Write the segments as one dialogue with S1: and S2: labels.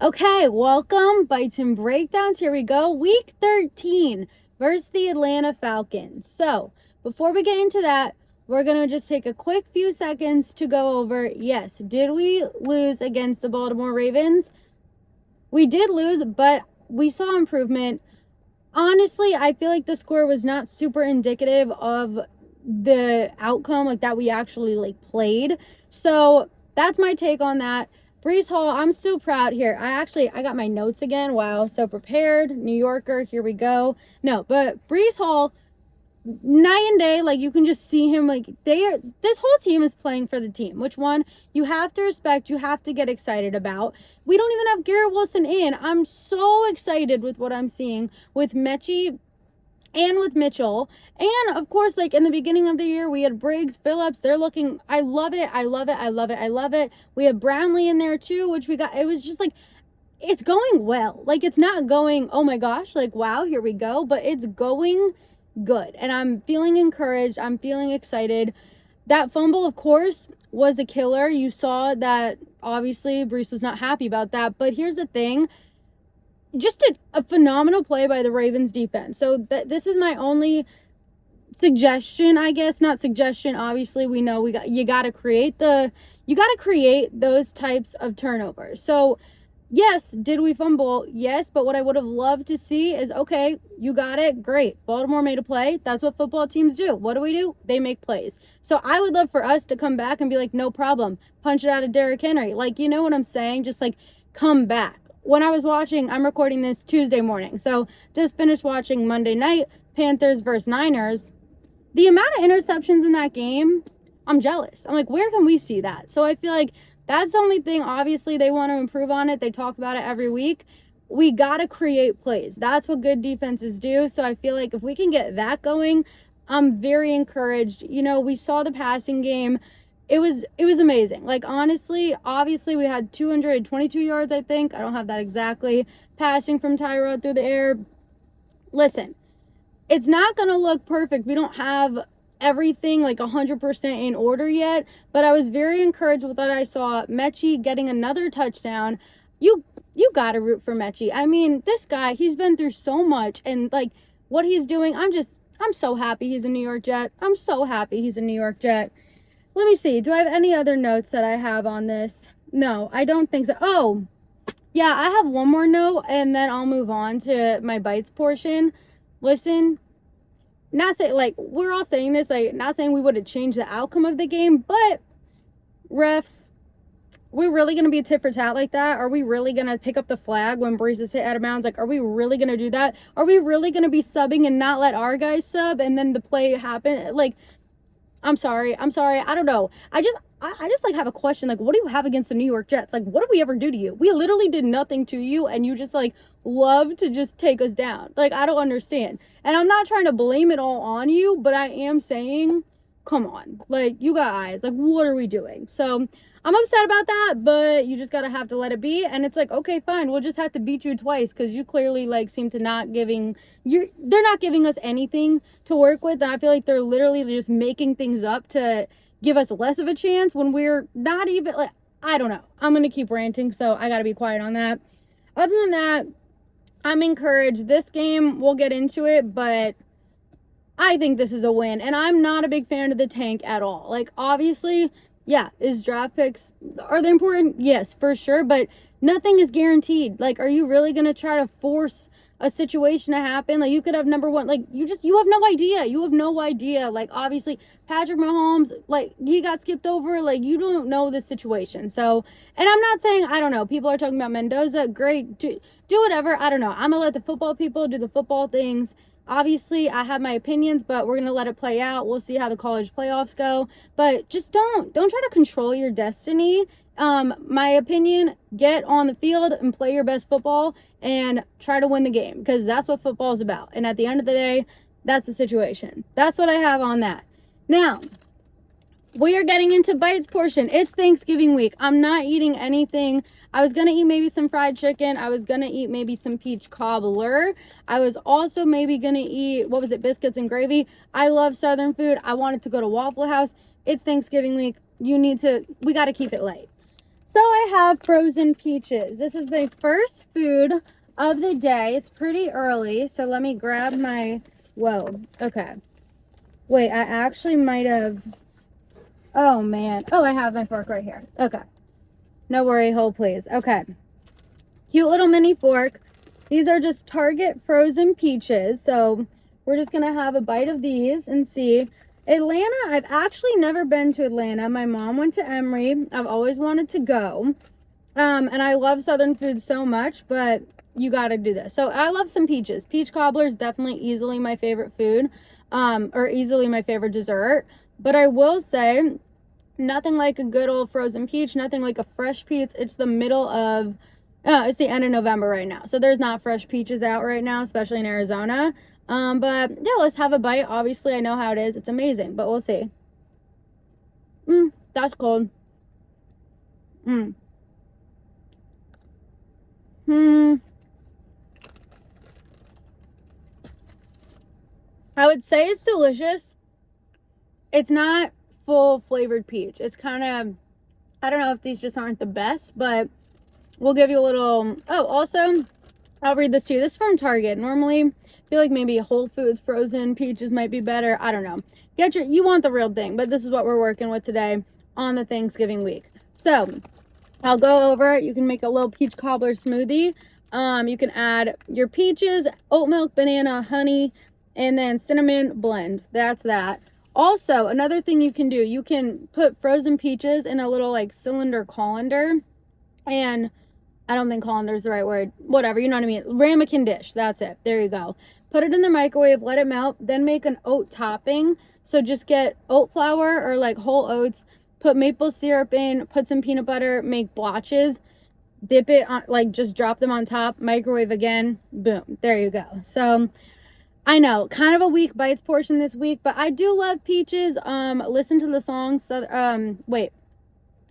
S1: Okay, welcome, Bites and Breakdowns. Here we go. Week 13 versus the Atlanta Falcons. So, before we get into that, we're going to just take a quick few seconds to go over, yes, did we lose against the Baltimore Ravens? We did lose, but we saw improvement. Honestly, I feel like the score was not super indicative of the outcome, like that we actually played. So, that's my take on that. Breece Hall, I'm still proud here. I got my notes again. Wow, so prepared. New Yorker, here we go. No, but Breece Hall, night and day, you can just see him, this whole team is playing for the team, which one you have to respect, you have to get excited about. We don't even have Garrett Wilson in. I'm so excited with what I'm seeing with Mechie and with Mitchell. And of course, in the beginning of the year, we had Briggs, Phillips. They're looking, I love it. I love it. I love it. I love it. We have Brownlee in there too, which we got. It was just it's going well. It's not going, oh my gosh, wow, here we go. But it's going good. And I'm feeling encouraged. I'm feeling excited. That fumble, of course, was a killer. You saw that obviously Bruce was not happy about that. But here's the thing. Just a phenomenal play by the Ravens defense. So this is my only suggestion, I guess. Not suggestion. Obviously, we know you got to create those types of turnovers. So, yes, did we fumble? Yes, but what I would have loved to see is, okay, you got it. Great. Baltimore made a play. That's what football teams do. What do? They make plays. So, I would love for us to come back and be like, no problem. Punch it out of Derrick Henry. You know what I'm saying? Just come back. When I was watching, I'm recording this Tuesday morning, so just finished watching Monday night, Panthers versus Niners. The amount of interceptions in that game, I'm jealous. I'm where can we see that? So I feel like that's the only thing. Obviously, they want to improve on it. They talk about it every week. We got to create plays. That's what good defenses do. So I feel like if we can get that going, I'm very encouraged. We saw the passing game. It was amazing. Honestly, obviously we had 222 yards, I think. I don't have that exactly. Passing from Tyrod through the air. Listen, it's not going to look perfect. We don't have everything 100% in order yet, but I was very encouraged with what I saw. Mechie getting another touchdown. You got to root for Mechie. I mean, this guy, he's been through so much, and what he's doing, I'm so happy he's a New York Jet. I'm so happy he's a New York Jet. Let me see. Do I have any other notes that I have on this? No, I don't think so. Oh, yeah, I have one more note, and then I'll move on to my bites portion. Listen, not say we're all saying this, not saying we would have changed the outcome of the game, but refs, we're really going to be tit for tat like that? Are we really going to pick up the flag when Breece is hit out of bounds? Are we really going to do that? Are we really going to be subbing and not let our guys sub and then the play happen? I'm sorry. I don't know. I just have a question. What do you have against the New York Jets? What did we ever do to you? We literally did nothing to you, and you just love to just take us down. I don't understand. And I'm not trying to blame it all on you, but I am saying, come on. You got eyes. What are we doing? So I'm upset about that, but you just gotta have to let it be. And it's okay, fine. We'll just have to beat you twice because you clearly seem to they're not giving us anything to work with. And I feel like they're literally just making things up to give us less of a chance when we're not even I don't know. I'm gonna keep ranting, so I gotta be quiet on that. Other than that, I'm encouraged. This game, we'll get into it, but I think this is a win. And I'm not a big fan of the tank at all. Obviously, yeah, is draft picks, are they important? Yes, for sure, but nothing is guaranteed. Are you really going to try to force a situation to happen? You could have number one, you have no idea. You have no idea. Obviously, Patrick Mahomes, he got skipped over. You don't know the situation. So, and I'm not saying, I don't know, people are talking about Mendoza. Great, do whatever. I don't know. I'm going to let the football people do the football things. Obviously, I have my opinions, but we're going to let it play out. We'll see how the college playoffs go. But just don't try to control your destiny. My opinion, get on the field and play your best football and try to win the game because that's what football is about. And at the end of the day, that's the situation. That's what I have on that. Now, we are getting into bites portion. It's Thanksgiving week. I'm not eating anything. I was going to eat maybe some fried chicken. I was going to eat maybe some peach cobbler. I was also maybe going to eat, biscuits and gravy. I love Southern food. I wanted to go to Waffle House. It's Thanksgiving week. We got to keep it light. So I have frozen peaches. This is the first food of the day. It's pretty early, so let me grab my, whoa, okay. Wait, I actually might have, oh man. Oh, I have my fork right here. Okay. No worry, hold please. Okay. Cute little mini fork. These are just Target frozen peaches. So we're just going to have a bite of these and see. Atlanta, I've actually never been to Atlanta. My mom went to Emory. I've always wanted to go. And I love Southern food so much, but you got to do this. So I love some peaches. Peach cobbler is definitely easily my favorite food, or easily my favorite dessert. But I will say, nothing like a good old frozen peach, nothing like a fresh peach. It's the middle of, it's the end of November right now. So there's not fresh peaches out right now, especially in Arizona. But yeah, let's have a bite. Obviously, I know how it is. It's amazing, but we'll see. That's cold. I would say it's delicious. It's not full flavored peach. It's kind of, I don't know if these just aren't the best, but we'll give you a little, oh, also, I'll read this to you. This is from Target. Normally, I feel like maybe Whole Foods frozen peaches might be better. I don't know. You want the real thing, but this is what we're working with today on the Thanksgiving week. So, I'll go over it. You can make a little peach cobbler smoothie. You can add your peaches, oat milk, banana, honey, and then cinnamon blend. That's that. Also, another thing you can do, you can put frozen peaches in a little like cylinder colander, and I don't think colander is the right word. Whatever, you know what I mean. Ramekin dish. That's it. There you go. Put it in the microwave, let it melt, then make an oat topping. So just get oat flour or like whole oats, put maple syrup in, put some peanut butter, make blotches, dip it on, like just drop them on top, microwave again, boom. There you go. So I know, kind of a weak bites portion this week, but I do love peaches. Listen to the song. So, wait,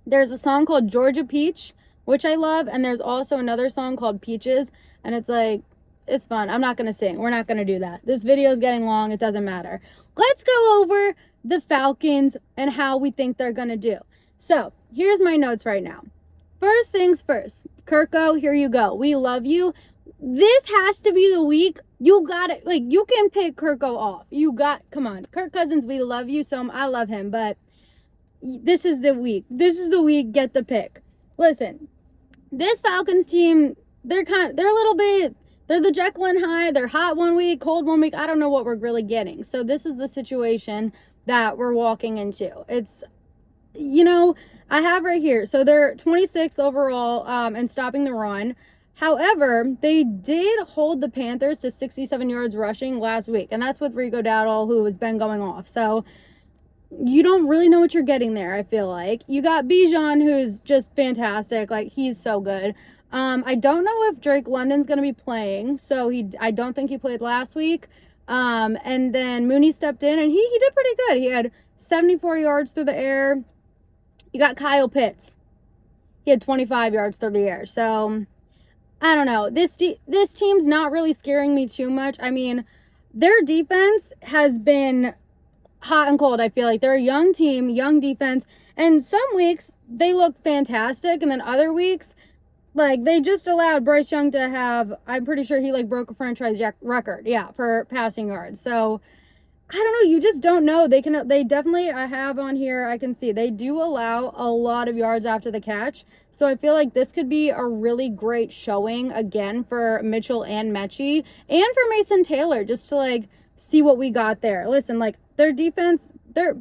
S1: there's a song called Georgia Peach, which I love, and there's also another song called Peaches, and it's like, it's fun. I'm not gonna sing. We're not gonna do that. This video is getting long. It doesn't matter. Let's go over the Falcons and how we think they're gonna do. So here's my notes right now. First things first, Kirko, here you go. We love you. This has to be the week. You got it. Like, you can pick Kirko off. Come on. Kirk Cousins, we love you so I love him, but this is the week. This is the week. Get the pick. Listen, this Falcons team, they're a little bit, they're the Jekyll and Hyde. They're hot one week, cold one week. I don't know what we're really getting. So this is the situation that we're walking into. It's, I have right here. So they're 26th overall in stopping the run. However, they did hold the Panthers to 67 yards rushing last week. And that's with Rico Dowdle, who has been going off. So you don't really know what you're getting there, I feel like. You got Bijan, who's just fantastic. Like, he's so good. I don't know if Drake London's going to be playing. So I don't think he played last week. And then Mooney stepped in, and he did pretty good. He had 74 yards through the air. You got Kyle Pitts. He had 25 yards through the air. So I don't know. This team's not really scaring me too much. I mean, their defense has been hot and cold. I feel like they're a young team, young defense. And some weeks they look fantastic. And then other weeks, like, they just allowed Bryce Young to have, I'm pretty sure he like broke a franchise record. Yeah, for passing yards. So I don't know. You just don't know. They definitely, I have on here, I can see they do allow a lot of yards after the catch. So I feel like this could be a really great showing again for Mitchell and Mechie and for Mason Taylor, just to like see what we got there. Listen, like, their defense, their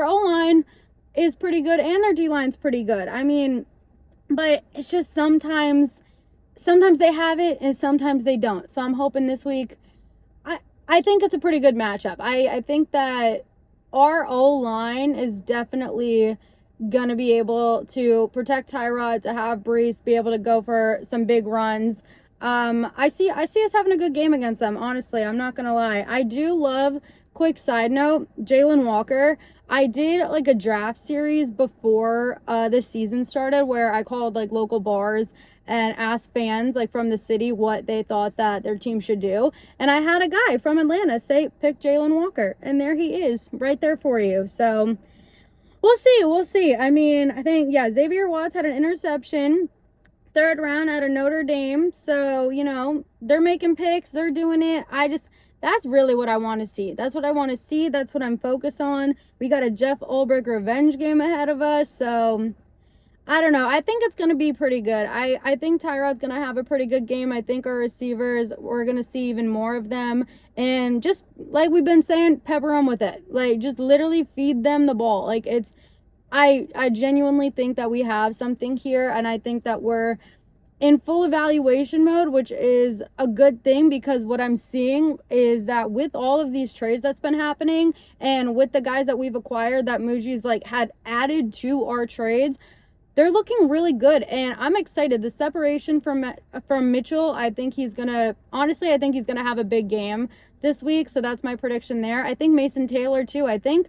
S1: O-line is pretty good and their D-line's pretty good. I mean, but it's just sometimes they have it and sometimes they don't. So I'm hoping this week, I think it's a pretty good matchup. I think that our O-line is definitely going to be able to protect Tyrod, to have Brees be able to go for some big runs. I see us having a good game against them, honestly. I'm not going to lie. I do love, quick side note, Jalen Walker. I did like a draft series before this season started where I called like local bars and asked fans like from the city what they thought that their team should do. And I had a guy from Atlanta say, pick Jalen Walker. And there he is right there for you. So We'll see. We'll see. I mean, I think, yeah, Xavier Watts had an interception, 3rd round out of Notre Dame. So, you know, they're making picks. They're doing it. That's really what I want to see. That's what I want to see. That's what I'm focused on. We got a Jeff Ulbrich revenge game ahead of us. So, I don't know. I think it's going to be pretty good. I think Tyrod's going to have a pretty good game. I think our receivers, we're going to see even more of them. And just like we've been saying, pepper them with it. Like, just literally feed them the ball. Like, I genuinely think that we have something here. And I think that we're in full evaluation mode, which is a good thing, because what I'm seeing is that with all of these trades that's been happening and with the guys that we've acquired that Muji's like had added to our trades, they're looking really good, and I'm excited. The separation from Mitchell, I think he's gonna have a big game this week, so that's my prediction there. I think Mason Taylor too. I think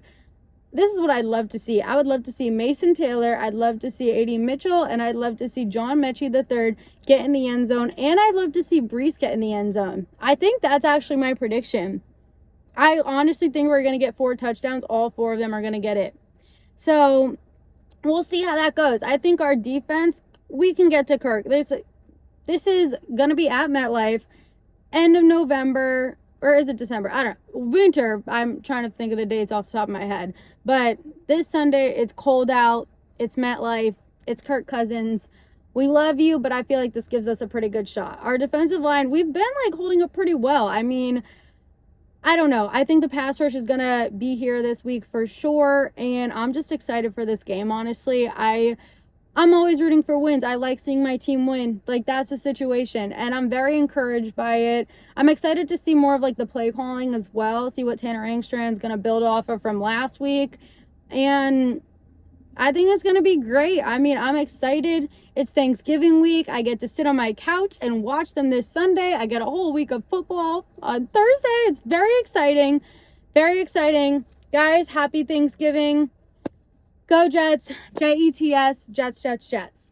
S1: this is what I'd love to see. I would love to see Mason Taylor. I'd love to see A.D. Mitchell, and I'd love to see John Mechie III get in the end zone, and I'd love to see Brees get in the end zone. I think that's actually my prediction. I honestly think we're going to get 4 touchdowns. All 4 of them are going to get it. So we'll see how that goes. I think our defense, we can get to Kirk. This is going to be at MetLife, end of November. Or is it December? I don't know. Winter. I'm trying to think of the dates off the top of my head. But this Sunday, it's cold out. It's MetLife. It's Kirk Cousins. We love you, but I feel like this gives us a pretty good shot. Our defensive line, we've been like holding up pretty well. I mean, I don't know. I think the pass rush is going to be here this week for sure. And I'm just excited for this game, honestly. I'm always rooting for wins. I like seeing my team win. Like, that's the situation. And I'm very encouraged by it. I'm excited to see more of, like, the play calling as well. See what Tanner Angstrand's going to build off of from last week. And I think it's going to be great. I mean, I'm excited. It's Thanksgiving week. I get to sit on my couch and watch them this Sunday. I get a whole week of football on Thursday. It's very exciting. Very exciting. Guys, happy Thanksgiving. Go Jets, Jets, Jets, Jets, Jets.